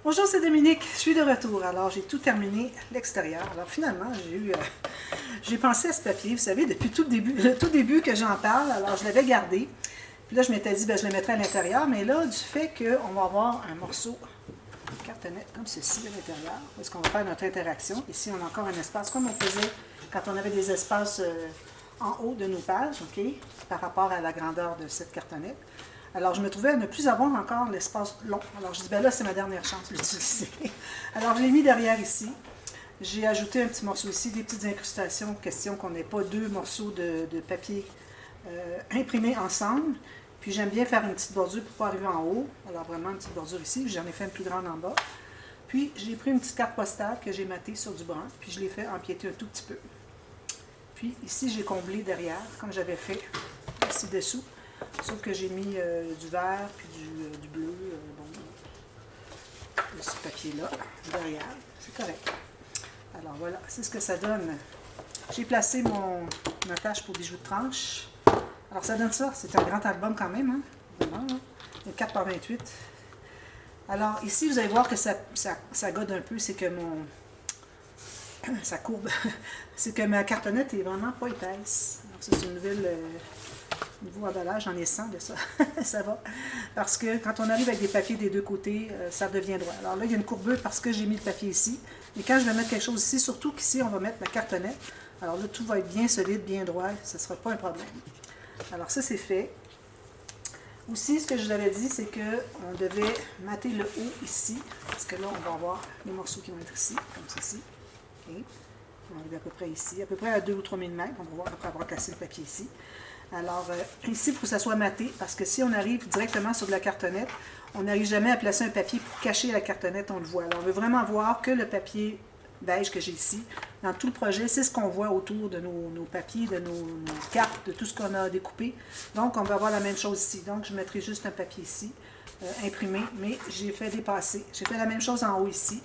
Bonjour, c'est Dominique, je suis de retour. Alors, j'ai tout terminé l'extérieur. Alors, finalement, j'ai pensé à ce papier, vous savez, depuis le tout début que j'en parle. Alors, je l'avais gardé. Puis là, je m'étais dit, ben, je le mettrais à l'intérieur. Mais là, du fait qu'on va avoir un morceau de cartonnette comme ceci à l'intérieur, parce qu'on va faire notre interaction. Ici, on a encore un espace, comme on faisait quand on avait des espaces en haut de nos pages, OK, par rapport à la grandeur de cette cartonnette. Alors, je me trouvais à ne plus avoir encore l'espace long. Alors, je dis, ben là, c'est ma dernière chance de l'utiliser. Alors, je l'ai mis derrière ici. J'ai ajouté un petit morceau ici, des petites incrustations, question qu'on n'ait pas deux morceaux de papier imprimés ensemble. Puis, j'aime bien faire une petite bordure pour pas arriver en haut. Alors, vraiment, une petite bordure ici. J'en ai fait une plus grande en bas. Puis, j'ai pris une petite carte postale que j'ai mattée sur du brun. Puis, je l'ai fait empiéter un tout petit peu. Puis, ici, j'ai comblé derrière, comme j'avais fait ici dessous. Sauf que j'ai mis du vert puis du bleu, bon, ce papier-là, derrière. C'est correct. Alors voilà, c'est ce que ça donne. J'ai placé ma tâche pour bijoux de tranche. Alors ça donne ça. C'est un grand album quand même, hein? Vraiment, hein? Le 4 par 28. Alors ici, vous allez voir que ça gode un peu. C'est que ça courbe. C'est que ma cartonnette est vraiment pas épaisse. Alors ça, c'est une nouvelle... niveau emballage, j'en ai 100 de ça. Ça va. Parce que quand on arrive avec des papiers des deux côtés, ça devient droit. Alors là, il y a une courbure parce que j'ai mis le papier ici. Et quand je vais mettre quelque chose ici, surtout qu'ici, on va mettre la cartonnette. Alors là, tout va être bien solide, bien droit. Ce ne sera pas un problème. Alors ça, c'est fait. Aussi, ce que je vous avais dit, c'est qu'on devait mater le haut ici. Parce que là, on va avoir les morceaux qui vont être ici, comme ceci. Okay. On va arriver à peu près ici, à peu près à 2 ou 3 mm. On va voir après avoir cassé le papier ici. Alors, ici, il faut que ça soit maté, parce que si on arrive directement sur de la cartonnette, on n'arrive jamais à placer un papier pour cacher la cartonnette, on le voit. Alors, on veut vraiment voir que le papier beige que j'ai ici, dans tout le projet, c'est ce qu'on voit autour de nos papiers, de nos cartes, de tout ce qu'on a découpé. Donc, on va avoir la même chose ici. Donc, je mettrai juste un papier ici, imprimé, mais j'ai fait dépasser. J'ai fait la même chose en haut ici.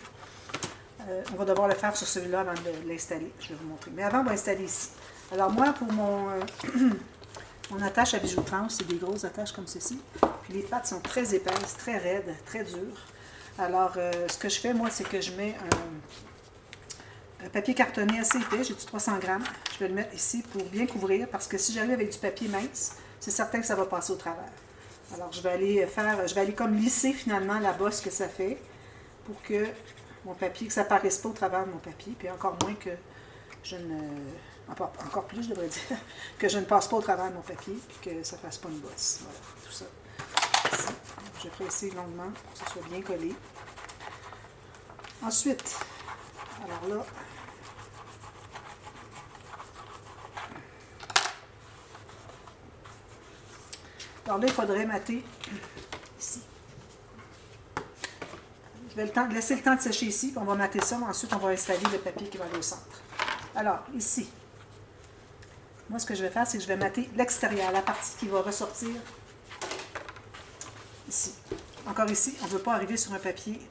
On va devoir le faire sur celui-là avant de l'installer. Je vais vous montrer. Mais avant, on va installer ici. Alors, moi, pour mon attache à bijoux de tranche, c'est des grosses attaches comme ceci. Puis les pattes sont très épaisses, très raides, très dures. Alors, ce que je fais, moi, c'est que je mets un papier cartonné assez épais, j'ai du 300 grammes. Je vais le mettre ici pour bien couvrir, parce que si j'arrive avec du papier mince, c'est certain que ça va passer au travers. Alors, je vais aller comme lisser finalement la bosse que ça fait, pour que mon papier, que ça ne paraisse pas au travers de mon papier, puis encore moins que je ne... Encore plus, je devrais dire, que je ne passe pas au travers de mon papier et que ça ne fasse pas une bosse. Voilà, tout ça. Ici, je presse longuement pour que ça soit bien collé. Ensuite, alors là, il faudrait mater ici. Je vais laisser le temps de sécher ici, puis on va mater ça. Ensuite, on va installer le papier qui va aller au centre. Alors, ici, moi, ce que je vais faire, c'est que je vais mater l'extérieur, la partie qui va ressortir ici. Encore ici, on ne veut pas arriver sur un papier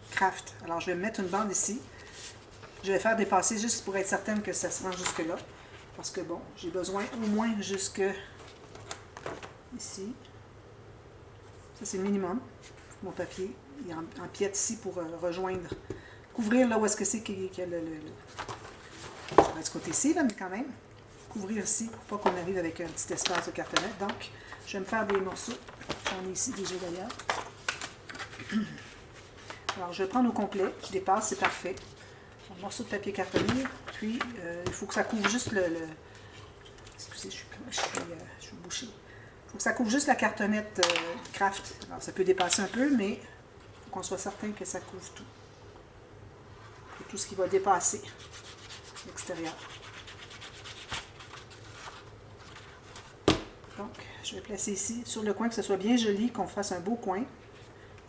craft. Alors, je vais mettre une bande ici. Je vais faire dépasser juste pour être certaine que ça se rend jusque-là. Parce que, bon, j'ai besoin au moins jusque ici. Ça, c'est le minimum. Mon papier, il empiète ici pour rejoindre, couvrir là où est-ce que c'est qu'il y a je vais du côté ici, là, mais quand même. Couvrir ici pour pas qu'on arrive avec un petit espace de cartonnette. Donc, je vais me faire des morceaux. J'en ai ici déjà d'ailleurs. Alors, je vais prendre au complet. Je dépasse, c'est parfait. Un morceau de papier cartonné. Puis, il faut que ça couvre juste excusez, je suis bouchée. Il faut que ça couvre juste la cartonnette craft. Alors, ça peut dépasser un peu, mais il faut qu'on soit certain que ça couvre tout. Et tout ce qui va dépasser l'extérieur. Donc, je vais placer ici, sur le coin, que ce soit bien joli, qu'on fasse un beau coin.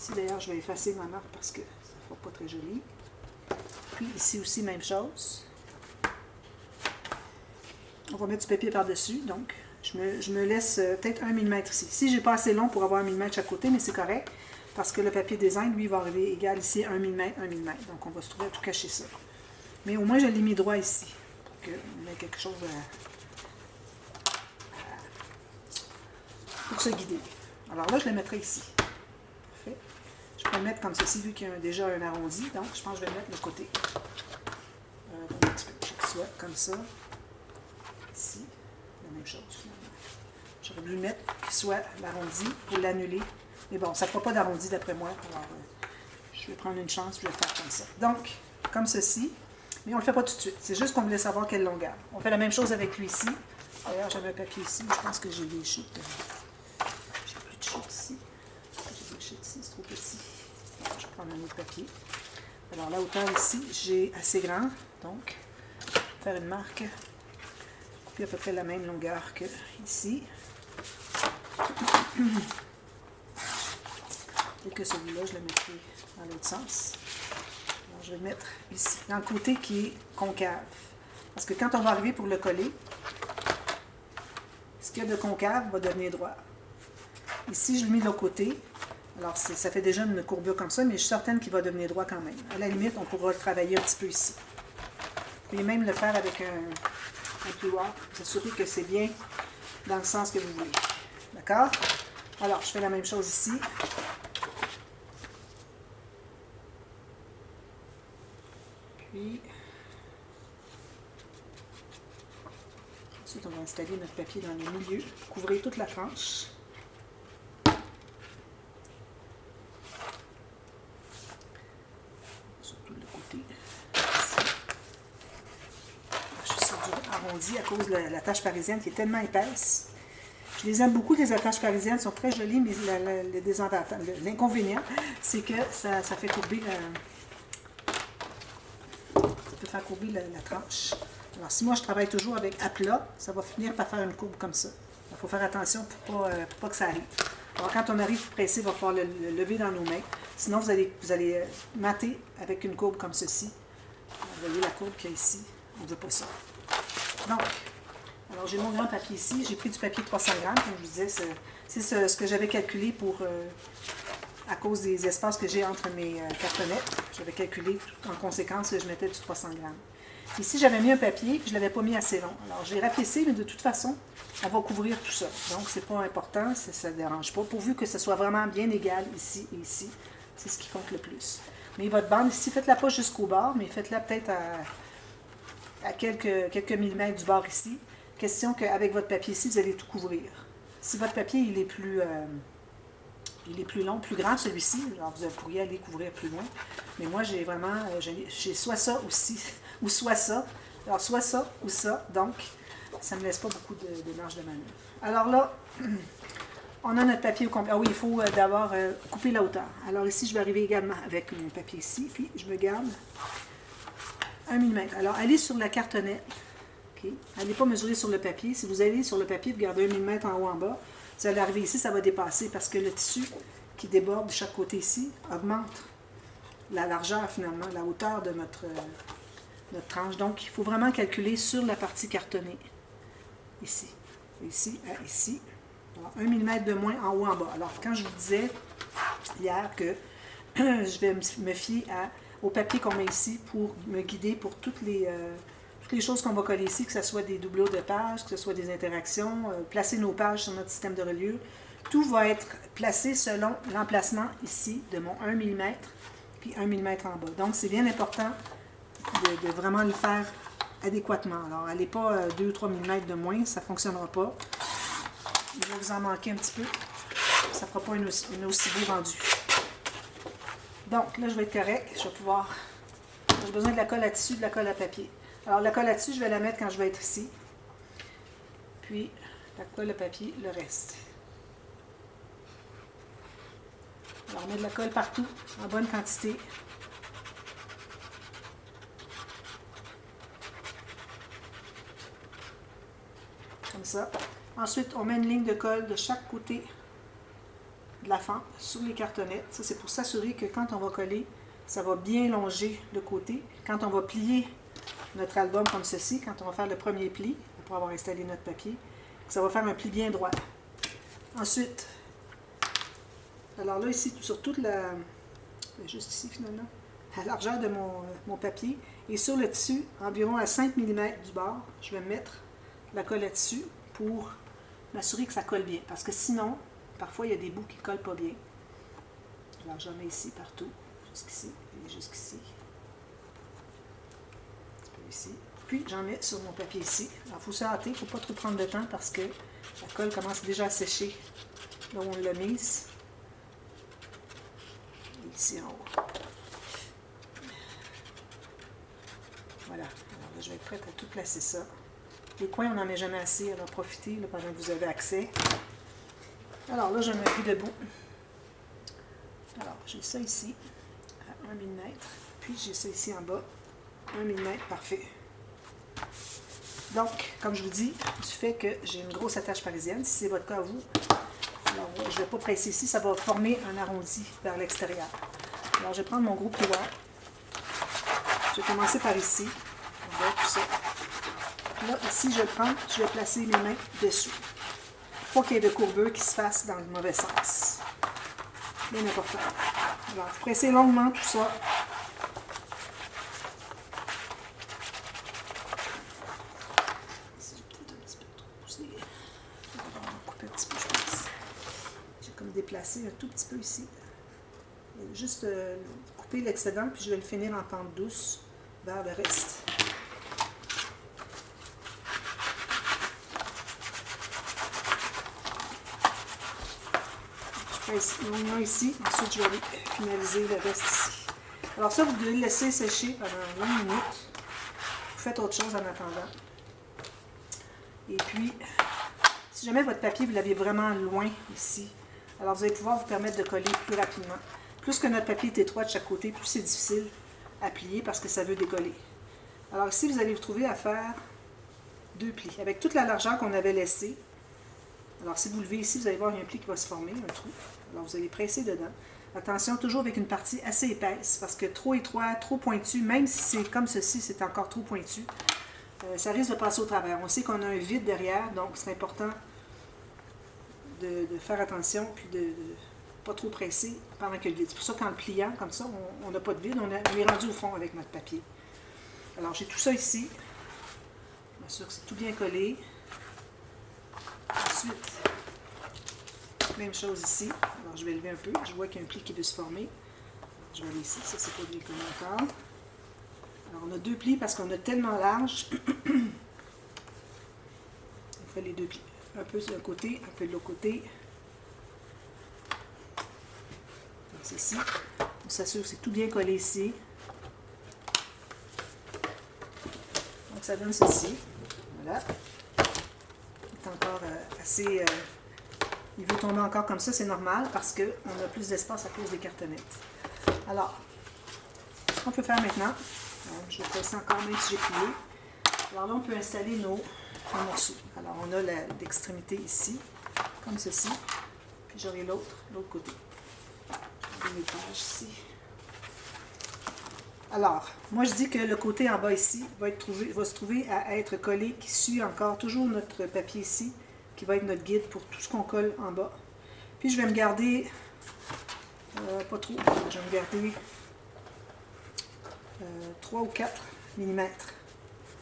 Ici, d'ailleurs, je vais effacer ma marque parce que ça ne fera pas très joli. Puis, ici aussi, même chose. On va mettre du papier par-dessus, donc je me laisse peut-être 1 mm ici. Ici, je n'ai pas assez long pour avoir 1 mm chaque côté, mais c'est correct, parce que le papier design, lui, va arriver égal ici 1 mm, 1 mm. Donc, on va se trouver à tout cacher ça. Mais au moins, je l'ai mis droit ici, pour qu'on ait quelque chose pour se guider. Alors là, je le mettrai ici. Parfait. Je Je vais le mettre comme ceci, vu qu'il y a déjà un arrondi. Donc, je pense que je vais le mettre de côté. Un petit peu, qu'il soit comme ça. Ici, la même chose finalement. J'aurais voulu mettre qu'il soit l'arrondi pour l'annuler. Mais bon, ça ne fera pas d'arrondi d'après moi. Alors, je vais prendre une chance, je vais le faire comme ça. Donc, comme ceci. Mais on ne le fait pas tout de suite. C'est juste qu'on voulait savoir quelle longueur. On fait la même chose avec lui ici. D'ailleurs, j'avais un papier ici, mais je pense que j'ai des chutes. J'ai plus de chutes ici. J'ai des chutes ici, c'est trop petit. Je vais prendre un autre papier. Alors, la hauteur ici, j'ai assez grand. Donc, faire une marque. Puis à peu près la même longueur que ici. Et que celui-là, je le mettrai dans l'autre sens. Alors, je vais le mettre ici, dans le côté qui est concave. Parce que quand on va arriver pour le coller, ce qu'il y a de concave va devenir droit. Ici, je le mets de l'autre côté. Alors, ça fait déjà une courbure comme ça, mais je suis certaine qu'il va devenir droit quand même. À la limite, on pourra le travailler un petit peu ici. Vous pouvez même le faire avec un plioir, vous assurer que c'est bien dans le sens que vous voulez. D'accord? Alors, je fais la même chose ici. Puis, ensuite, on va installer notre papier dans le milieu. Couvrez toute la tranche. Surtout le côté. Ici. Je suis sur du arrondi à cause de la tache parisienne qui est tellement épaisse. Je les aime beaucoup, les attaches parisiennes. Elles sont très jolies, mais l'inconvénient, c'est que ça fait courber faire courber la tranche. Alors, si moi je travaille toujours avec à plat, ça va finir par faire une courbe comme ça. Il faut faire attention pour pas que ça arrive. Alors, quand on arrive pressé, il va falloir le lever dans nos mains. Sinon, vous allez mater avec une courbe comme ceci. Vous voyez la courbe qu'il y a ici. On ne veut pas ça. Donc, alors j'ai mon grand papier ici. J'ai pris du papier de 300 grammes, comme je vous disais. C'est ce que j'avais calculé pour... à cause des espaces que j'ai entre mes cartonnettes. J'avais calculé en conséquence que je mettais du 300 grammes. Ici, j'avais mis un papier, puis je ne l'avais pas mis assez long. Alors, j'ai rapiécé, mais de toute façon, elle va couvrir tout ça. Donc, ce n'est pas important, ça ne dérange pas, pourvu que ce soit vraiment bien égal ici et ici. C'est ce qui compte le plus. Mais votre bande ici, faites-la pas jusqu'au bord, mais faites-la peut-être à quelques millimètres du bord ici. Question qu'avec votre papier ici, vous allez tout couvrir. Si votre papier, il est plus long, plus grand celui-ci, alors vous pourriez aller couvrir plus loin. Mais moi, j'ai vraiment, j'ai soit ça aussi, ou soit ça. Alors, soit ça ou ça, donc ça ne me laisse pas beaucoup de marge de manœuvre. Alors là, on a notre papier au complet. Ah oui, il faut d'abord couper la hauteur. Alors ici, je vais arriver également avec mon papier ici, puis je me garde 1 mm. Alors, allez sur la cartonnette. Okay. Allez pas mesurer sur le papier. Si vous allez sur le papier, vous gardez 1 mm en haut en bas. Vous allez arriver ici, ça va dépasser parce que le tissu qui déborde de chaque côté ici augmente la largeur finalement, la hauteur de notre tranche. Donc, il faut vraiment calculer sur la partie cartonnée. Ici. Ici à ici. Alors, 1 mm de moins en haut en bas. Alors, quand je vous disais hier que je vais me fier au papier qu'on met ici pour me guider pour toutes les choses qu'on va coller ici, que ce soit des doubleaux de pages, que ce soit des interactions, placer nos pages sur notre système de reliure. Tout va être placé selon l'emplacement ici de mon 1 mm puis 1 mm en bas. Donc, c'est bien important de vraiment le faire adéquatement. Alors, allez pas 2 ou 3 mm de moins, ça ne fonctionnera pas. Il va vous en manquer un petit peu. Ça ne fera pas une aussi beau rendu. Donc, là, je vais être correct. Je vais pouvoir... J'ai besoin de la colle à tissu, de la colle à papier. Alors, la colle à tissu, je vais la mettre quand je vais être ici. Puis, la colle à papier, le reste. Alors, on met de la colle partout, en bonne quantité. Comme ça. Ensuite, on met une ligne de colle de chaque côté de la fente sur les cartonnettes. Ça, c'est pour s'assurer que quand on va coller, ça va bien longer le côté. Quand on va plier notre album comme ceci, quand on va faire le premier pli, après avoir installé notre papier, ça va faire un pli bien droit. Ensuite, alors là, ici, sur toute la... juste ici, finalement, la largeur de mon papier, et sur le tissu, environ à 5 mm du bord, je vais mettre la colle à tissu pour m'assurer que ça colle bien. Parce que sinon, parfois, il y a des bouts qui ne collent pas bien. Alors j'en mets ici partout, jusqu'ici et jusqu'ici. Un petit peu ici. Puis j'en mets sur mon papier ici. Alors il faut se hâter, il ne faut pas trop prendre de temps parce que la colle commence déjà à sécher là où on l'a mise. Et ici en haut. Voilà. Alors là, je vais être prête à tout placer ça. Les coins, on n'en met jamais assez, alors profitez là, pendant que vous avez accès. Alors là, je me mets debout. Alors, j'ai ça ici, à 1 mm. Puis j'ai ça ici en bas, 1 mm, parfait. Donc, comme je vous dis, du fait que j'ai une grosse attache parisienne, si c'est votre cas à vous, alors je ne vais pas presser ici, ça va former un arrondi vers l'extérieur. Alors, je vais prendre mon gros plioir. Je vais commencer par ici. On va tout ça. Là, ici, je vais le prendre, je vais placer mes mains dessous. Pour qu'il y ait de courbure qui se fasse dans le mauvais sens. Bien important. Alors, vous pressez longuement tout ça. Ici, j'ai peut-être un petit peu trop poussé. On va couper un petit peu, je pense. J'ai comme déplacé un tout petit peu ici. Juste couper l'excédent, puis je vais le finir en pente douce vers le reste. Longuement ici, ensuite je vais finaliser le reste ici. Alors ça, vous devez le laisser sécher pendant 20 minutes. Vous faites autre chose en attendant. Et puis, si jamais votre papier, vous l'aviez vraiment loin ici, alors vous allez pouvoir vous permettre de coller plus rapidement. Plus que notre papier est étroit de chaque côté, plus c'est difficile à plier parce que ça veut décoller. Alors ici, vous allez vous trouver à faire 2 plis. Avec toute la largeur qu'on avait laissée. Alors si vous levez ici, vous allez voir un pli qui va se former, un trou. Alors vous allez presser dedans. Attention, toujours avec une partie assez épaisse, parce que trop étroit, trop pointu, même si c'est comme ceci, c'est encore trop pointu, ça risque de passer au travers. On sait qu'on a un vide derrière, donc c'est important de faire attention, puis de pas trop presser pendant que le vide. C'est pour ça qu'en le pliant, comme ça, on n'a pas de vide, on est rendu au fond avec notre papier. Alors j'ai tout ça ici. Je m'assure que c'est tout bien collé. Ensuite, même chose ici. Alors, je vais lever un peu. Je vois qu'il y a un pli qui veut se former. Je vais aller ici. Ça, c'est pas bien collé encore. Alors, on a 2 plis parce qu'on a tellement large. On fait les 2 plis. Un peu d'un côté, un peu de l'autre côté. Donc, c'est ici. On s'assure que c'est tout bien collé ici. Donc, ça donne ceci. Voilà. Encore assez... il veut tomber encore comme ça, c'est normal parce qu'on a plus d'espace à cause des cartonnettes. Alors, ce qu'on peut faire maintenant, je vais presser encore même si j'ai plié. Alors là, on peut installer nos morceaux. Alors, on a l'extrémité ici, comme ceci. Puis j'aurai l'autre côté. Je vais mes pages ici. Alors, moi je dis que le côté en bas ici va se trouver à être collé, qui suit encore toujours notre papier ici, qui va être notre guide pour tout ce qu'on colle en bas. Puis je vais me garder, pas trop, je vais me garder 3 ou 4 mm. Alors,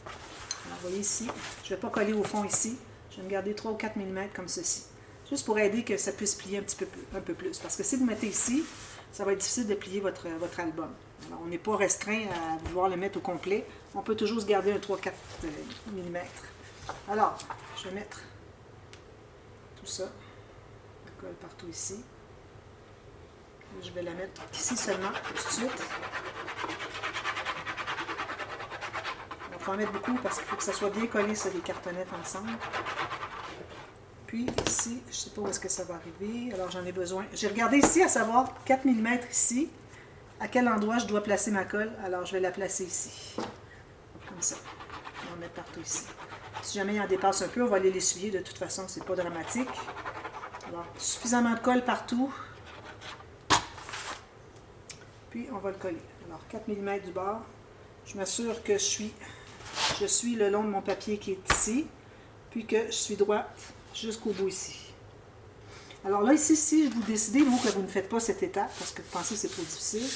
vous voyez ici, je ne vais pas coller au fond ici, je vais me garder 3 ou 4 mm comme ceci. Juste pour aider que ça puisse plier un peu plus. Parce que si vous mettez ici, ça va être difficile de plier votre album. Alors, on n'est pas restreint à vouloir le mettre au complet. On peut toujours se garder un 3-4 mm. Alors, je vais mettre tout ça. La colle partout ici. Je vais la mettre ici seulement, tout de suite. Il faut en mettre beaucoup parce qu'il faut que ça soit bien collé sur les cartonnettes ensemble. Puis ici, je ne sais pas où est-ce que ça va arriver. Alors, j'en ai besoin. J'ai regardé ici à savoir 4 mm ici. À quel endroit je dois placer ma colle. Alors, je vais la placer ici. Comme ça. On va en mettre partout ici. Si jamais il en dépasse un peu, on va aller l'essuyer. De toute façon, c'est pas dramatique. Alors, suffisamment de colle partout. Puis, on va le coller. Alors, 4 mm du bord. Je m'assure que je suis le long de mon papier qui est ici. Puis que je suis droite jusqu'au bout ici. Alors là, ici, si vous décidez, vous, que vous ne faites pas cette étape, parce que vous pensez que c'est trop difficile,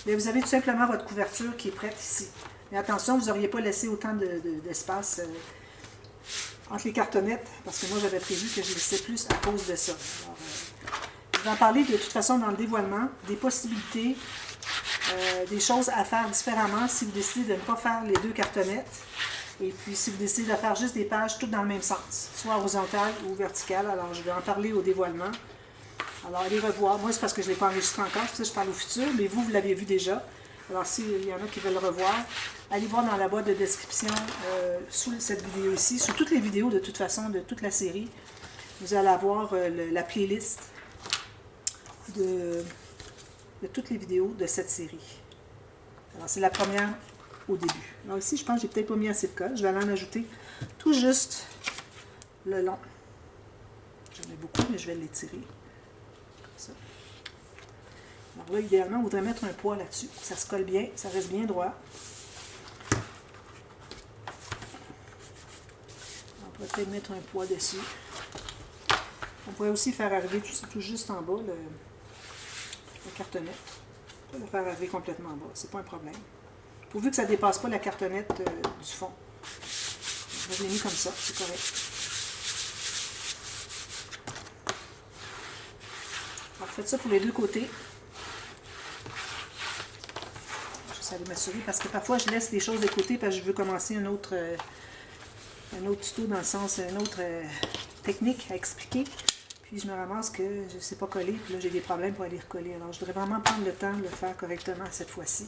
bien, vous avez tout simplement votre couverture qui est prête ici. Mais attention, vous n'auriez pas laissé autant d'espace entre les cartonnettes, parce que moi, j'avais prévu que je laissais plus à cause de ça. Alors, je vais en parler de toute façon dans le dévoilement, des possibilités, des choses à faire différemment si vous décidez de ne pas faire les deux cartonnettes. Et puis si vous décidez de faire juste des pages toutes dans le même sens, soit horizontale ou verticale. Alors je vais en parler au dévoilement. Alors allez revoir. Moi c'est parce que je ne l'ai pas enregistré encore, c'est pour ça que je parle au futur, mais vous l'avez vu déjà. Alors s'il y en a qui veulent le revoir, allez voir dans la boîte de description sous cette vidéo ici, sous toutes les vidéos de toute façon, de toute la série. Vous allez avoir la playlist de toutes les vidéos de cette série. Alors, c'est la première au début. Alors ici, je pense que j'ai peut-être pas mis assez de colle. Je vais aller en ajouter tout juste le long. J'en ai beaucoup, mais je vais l'étirer. Comme ça. Alors là, idéalement, on voudrait mettre un poids là-dessus. Ça se colle bien, ça reste bien droit. On pourrait peut-être mettre un poids dessus. On pourrait aussi faire arriver tout juste en bas la cartonnette. On peut le faire arriver complètement en bas, c'est pas un problème. Pourvu que ça ne dépasse pas la cartonnette du fond. Je l'ai mis comme ça, c'est correct. Alors faites ça pour les deux côtés. Juste aller m'assurer parce que parfois je laisse les choses de côté parce que je veux commencer un autre tuto dans le sens, une autre technique à expliquer. Puis je me ramasse que je ne sais pas coller, puis là j'ai des problèmes pour aller recoller. Alors je devrais vraiment prendre le temps de le faire correctement cette fois-ci.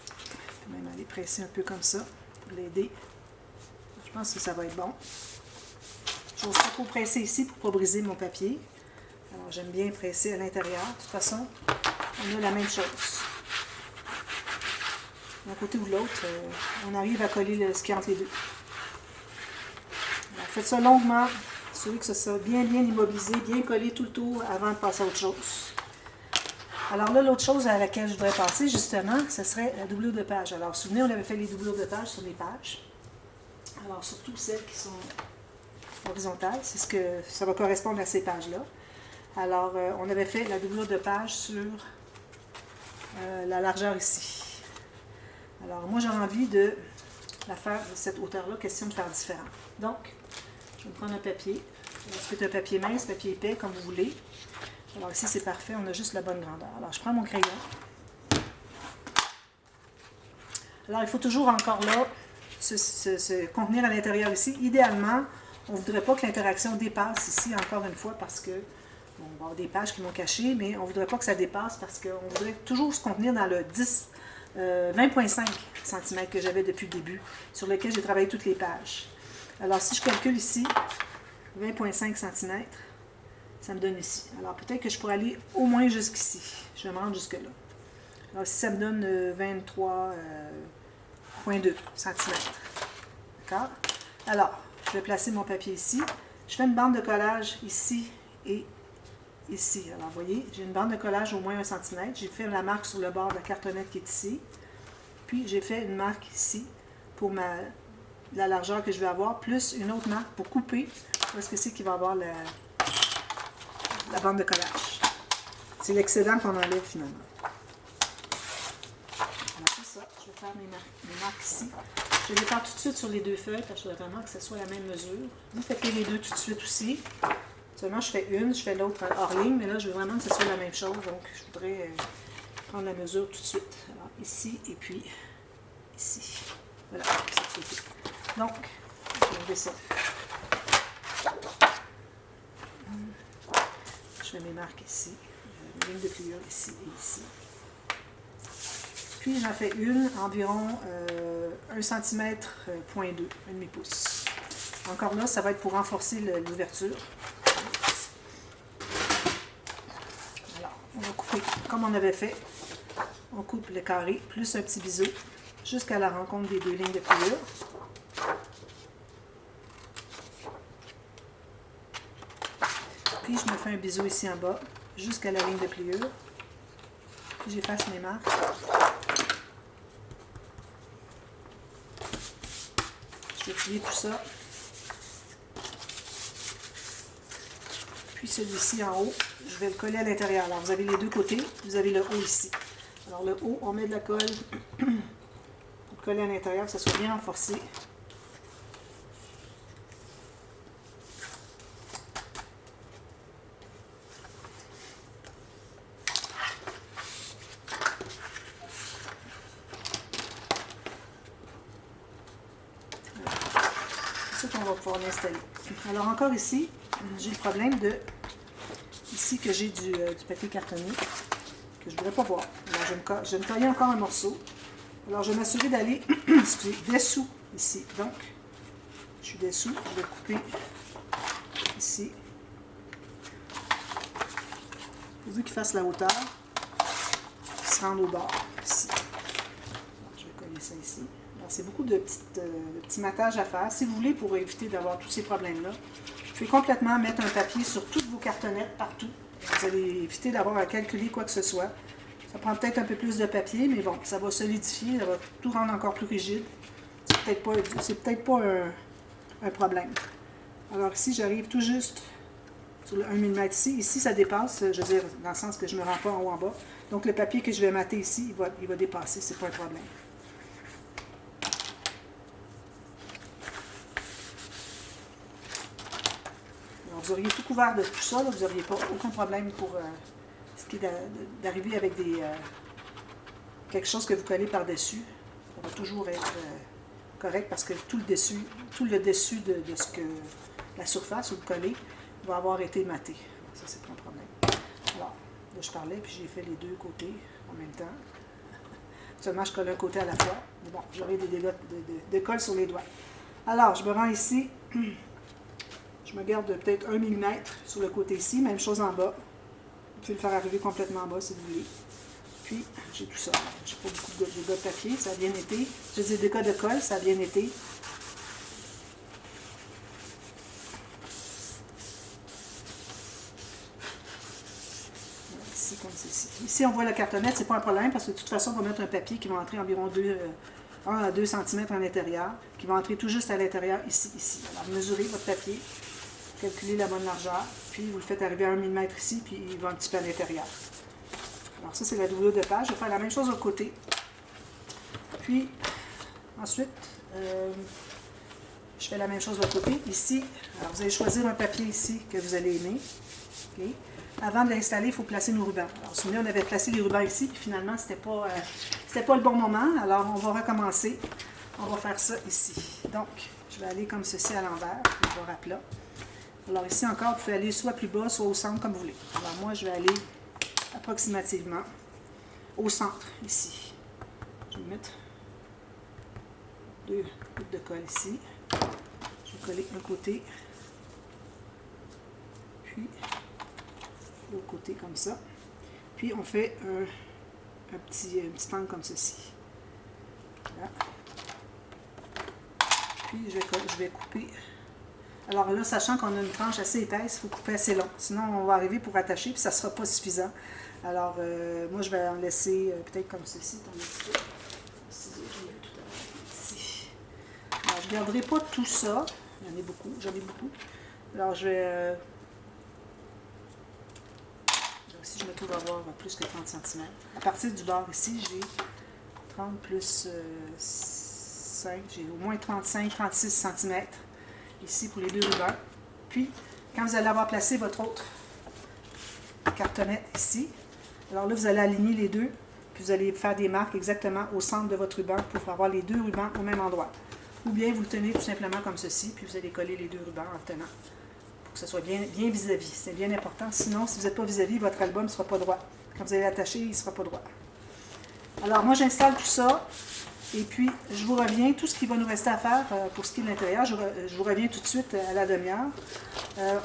Je vais même aller presser un peu comme ça pour l'aider. Je pense que ça va être bon. Je n'ose pas trop presser ici pour ne pas briser mon papier. Alors j'aime bien presser à l'intérieur. De toute façon, on a la même chose. D'un côté ou de l'autre, on arrive à coller ce qui est entre les deux. Alors, faites ça longuement. Assurez que ça soit bien immobilisé, bien collé tout le tour avant de passer à autre chose. Alors là, l'autre chose à laquelle je voudrais passer, justement, ce serait la doublure de page. Alors, vous vous souvenez, on avait fait les doublures de page sur les pages. Alors, surtout celles qui sont horizontales, c'est ce que ça va correspondre à ces pages-là. Alors, on avait fait la doublure de page sur la largeur ici. Alors, moi, j'ai envie de la faire de cette hauteur-là, question de faire différent. Donc, je vais prendre un papier. C'est un papier mince, papier épais, comme vous voulez. Alors ici, c'est parfait, on a juste la bonne grandeur. Alors, je prends mon crayon. Alors, il faut toujours encore là se contenir à l'intérieur ici. Idéalement, on ne voudrait pas que l'interaction dépasse ici, encore une fois, parce que bon, on va avoir des pages qui vont cacher, mais on ne voudrait pas que ça dépasse parce qu'on voudrait toujours se contenir dans le 20,5 cm que j'avais depuis le début, sur lequel j'ai travaillé toutes les pages. Alors, si je calcule ici, 20,5 cm, ça me donne ici. Alors, peut-être que je pourrais aller au moins jusqu'ici. Je vais me rendre jusque-là. Alors, ici, ça me donne 23,2 cm. D'accord? Alors, je vais placer mon papier ici. Je fais une bande de collage ici et ici. Alors, vous voyez, j'ai une bande de collage au moins 1 cm. J'ai fait la marque sur le bord de la cartonnette qui est ici. Puis, j'ai fait une marque ici pour la largeur que je vais avoir, plus une autre marque pour couper où est-ce que c'est qu'il va avoir la bande de collage. C'est l'excédent qu'on enlève finalement. Alors c'est ça, je vais faire mes marques ici. Je vais les faire tout de suite sur les deux feuilles parce que je voudrais vraiment que ce soit la même mesure. Vous faites les deux tout de suite aussi. Seulement je fais une, je fais l'autre hors ligne, mais là je veux vraiment que ce soit la même chose, donc je voudrais prendre la mesure tout de suite. Alors ici et puis ici. Voilà, c'est fait. Donc, je vais enlever ça. Je fais mes marques ici, une ligne de pliure ici et ici. Puis j'en fais une environ 1 cm, 0,2, un demi-pouce. Encore là, ça va être pour renforcer l'ouverture. Alors, on va couper comme on avait fait. On coupe le carré, plus un petit biseau, jusqu'à la rencontre des deux lignes de pliure. Puis je me fais un biseau ici en bas, jusqu'à la ligne de pliure. Puis j'efface mes marques. Je vais plier tout ça. Puis celui-ci en haut, je vais le coller à l'intérieur. Alors vous avez les deux côtés, vous avez le haut ici. Alors le haut, on met de la colle pour coller à l'intérieur, que ça soit bien renforcé. C'est ça qu'on va pouvoir l'installer. Alors encore ici, j'ai le problème de ici que j'ai du papier cartonné que je ne voudrais pas voir. Alors je vais me tailler encore un morceau. Alors je vais m'assurer d'aller dessous ici. Donc, je suis dessous, je vais couper ici. Vu qu'il fasse la hauteur, il se rende au bord ici. Alors, je vais coller ça ici. C'est beaucoup de petits matages à faire. Si vous voulez, pour éviter d'avoir tous ces problèmes-là, vous pouvez complètement mettre un papier sur toutes vos cartonnettes partout. Vous allez éviter d'avoir à calculer quoi que ce soit. Ça prend peut-être un peu plus de papier, mais bon, ça va solidifier, ça va tout rendre encore plus rigide. C'est peut-être pas un problème. Alors ici, j'arrive tout juste sur le 1 mm ici. Ici, ça dépasse, je veux dire, dans le sens que je ne me rends pas en haut en bas. Donc le papier que je vais mater ici, il va dépasser, c'est pas un problème. Vous auriez tout couvert de tout ça, là, vous n'auriez pas aucun problème pour ce qui est d'arriver avec quelque chose que vous collez par-dessus. Ça va toujours être correct parce que tout le dessus de ce que la surface où vous collez va avoir été maté. Alors, ça, c'est pas un problème. Alors, là, je parlais, puis j'ai fait les deux côtés en même temps. Seulement, je colle un côté à la fois. Mais bon, j'aurai des dégâts de colle sur les doigts. Alors, je me rends ici. Je me garde peut-être 1 mm sur le côté ici, même chose en bas. Vous pouvez le faire arriver complètement en bas si vous voulez. Puis, j'ai tout ça. Je n'ai pas beaucoup de dégâts de papier, ça a bien été. J'ai des dégâts de colle, ça a bien été. Ici, comme ceci. Ici, on voit la cartonnette, c'est pas un problème parce que de toute façon, on va mettre un papier qui va entrer environ 1 à 2 cm à l'intérieur, qui va entrer tout juste à l'intérieur, ici. Alors, mesurez votre papier. Calculez la bonne largeur, puis vous le faites arriver à 1 mm ici, puis il va un petit peu à l'intérieur. Alors ça, c'est la doublure de page. Je vais faire la même chose de l'autre côté. Puis, ensuite, je fais la même chose de l'autre côté. Ici, alors vous allez choisir un papier ici que vous allez aimer. Okay. Avant de l'installer, il faut placer nos rubans. Alors, vous vous souvenez, on avait placé les rubans ici, puis finalement, c'était pas le bon moment. Alors, on va recommencer. On va faire ça ici. Donc, je vais aller comme ceci à l'envers, je vais voir à plat. Alors ici encore, vous pouvez aller soit plus bas, soit au centre, comme vous voulez. Alors moi, je vais aller approximativement au centre, ici. Je vais mettre 2 gouttes de colle ici. Je vais coller un côté, puis l'autre côté comme ça. Puis on fait un petit angle comme ceci. Voilà. Puis je vais couper. Alors là, sachant qu'on a une tranche assez épaisse, il faut couper assez long. Sinon, on va arriver pour attacher, puis ça ne sera pas suffisant. Alors, moi, je vais en laisser peut-être comme ceci. Ici. Alors, je ne garderai pas tout ça. J'en ai beaucoup. Alors, je vais... Ici, je me trouve avoir plus que 30 cm. À partir du bord ici, j'ai 30 plus 5, j'ai au moins 35-36 cm. Ici pour les deux rubans. Puis, quand vous allez avoir placé votre autre cartonnette ici, alors là, vous allez aligner les deux, puis vous allez faire des marques exactement au centre de votre ruban pour avoir les deux rubans au même endroit. Ou bien vous le tenez tout simplement comme ceci, puis vous allez coller les deux rubans en le tenant, pour que ce soit bien vis-à-vis. C'est bien important. Sinon, si vous n'êtes pas vis-à-vis, votre album ne sera pas droit. Quand vous allez l'attacher, il ne sera pas droit. Alors, moi, j'installe tout ça. Et puis, je vous reviens, tout ce qui va nous rester à faire pour ce qui est de l'intérieur, je vous reviens tout de suite à la demi-heure.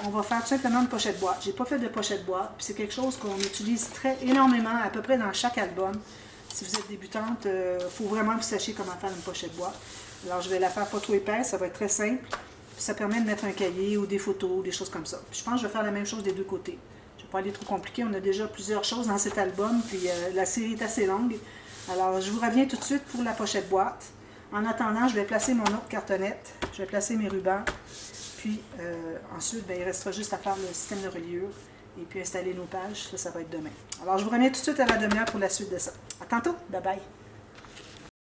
On va faire tout simplement une pochette boîte. Je n'ai pas fait de pochette boîte, puis c'est quelque chose qu'on utilise énormément, à peu près dans chaque album. Si vous êtes débutante, il faut vraiment que vous sachiez comment faire une pochette boîte. Alors, je vais la faire pas trop épaisse, ça va être très simple. Puis ça permet de mettre un cahier ou des photos, ou des choses comme ça. Puis je pense que je vais faire la même chose des deux côtés. Je ne vais pas aller trop compliqué, on a déjà plusieurs choses dans cet album, puis la série est assez longue. Alors, je vous reviens tout de suite pour la pochette boîte. En attendant, je vais placer mon autre cartonnette. Je vais placer mes rubans. Puis, ensuite, bien, il restera juste à faire le système de reliure et puis installer nos pages. Ça va être demain. Alors, je vous reviens tout de suite à la demi-heure pour la suite de ça. À tantôt. Bye bye.